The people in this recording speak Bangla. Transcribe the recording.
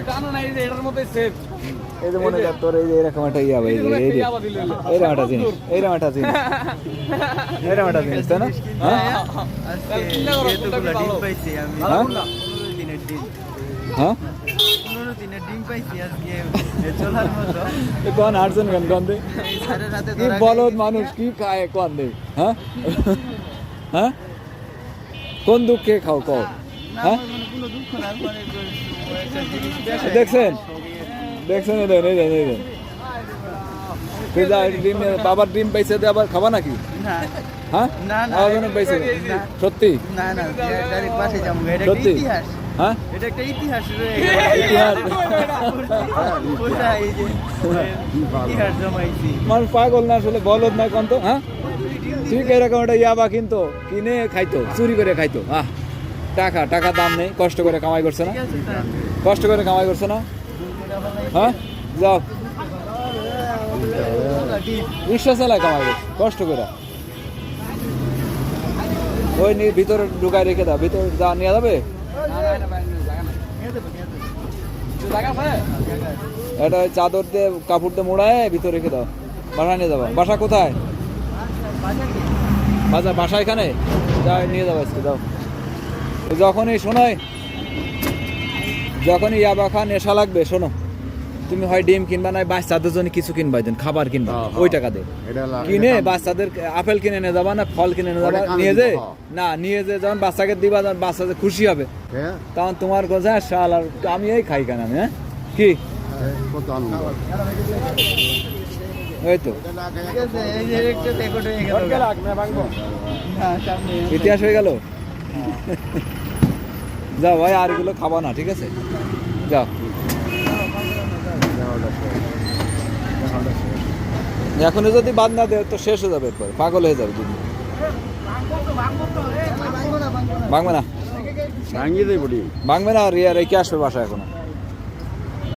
জানো না এই যে এটার মধ্যে সেফ এই যে মনে কর তোর এই যে এরকম একটা ইয়া ভাই এইরকম একটা জিনিস এইরকম একটা জিনিস এরকম একটা জিনিস তাই না হ্যাঁ কোন আটজন গান কোন দে কি বলদ মানুষ কি খায় কোন দে হ্যাঁ হ্যাঁ কোন দুঃখে খাও কও হ্যাঁ দেখছেন দেখছেন এই দেন এই দেন পিজা ডিম বাবার ডিম পাইছে দে আবার খাবা নাকি হ্যাঁ না না আবার পাইছে সত্যি না না ডাইরেক্ট পাশে যাবো এটা কি ইতিহাস হ্যাঁ এটা একটা ইতিহাস ইতিহাস ইতিহাস জমাইছি মানুষ পাগল না আসলে বলদ না কোন তো হ্যাঁ ঠিক এরকম একটা ইয়াবা কিন্তু কিনে খাইতো চুরি করে খাইতো টাকা টাকা দাম নেই কষ্ট করে কামাই করছে না কষ্ট করে কামাই করছে না হ্যাঁ যাও রিক্সা চালায় কামাই করছে কষ্ট করে ওই ভিতরে ঢুকায় রেখে দাও ভিতরে যা নিয়ে যাবে এটা চাদর দিয়ে কাপড় দিয়ে মোড়ায় ভিতরে রেখে দাও বাসায় নিয়ে যাবো বাসা কোথায় বাসা এখানে যা নিয়ে যাবো আজকে যাও যখনই শোনোই যখনই ইয়াবা খা নেশা লাগবে শোনো তুমি হয় ডিম কিনবা না বাচ্চাদের জন্য কিছু কিনবা দেন খাবার কিনবা ওই টাকা দে কিনে বাচ্চাদের আপেল কিনে নিয়ে যাবা না ফল কিনে নিয়ে যাবা নিয়ে যে না নিয়ে যে যখন বাচ্চাকে দিবা যখন বাচ্চাদের খুশি হবে তখন তোমার কথা শাল আর আমি এই খাই কেন আমি হ্যাঁ কি ওই তো ইতিহাস হয়ে গেল যাও ভাই আর এগুলো খাবা না ঠিক আছে যাও এখনো যদি বাদ না দেয় তো শেষ হয়ে যাবে এরপরে পাগল হয়ে যাবে যদি ভাঙবে না ভাঙবে না আর রেখে আসবে বাসা এখনো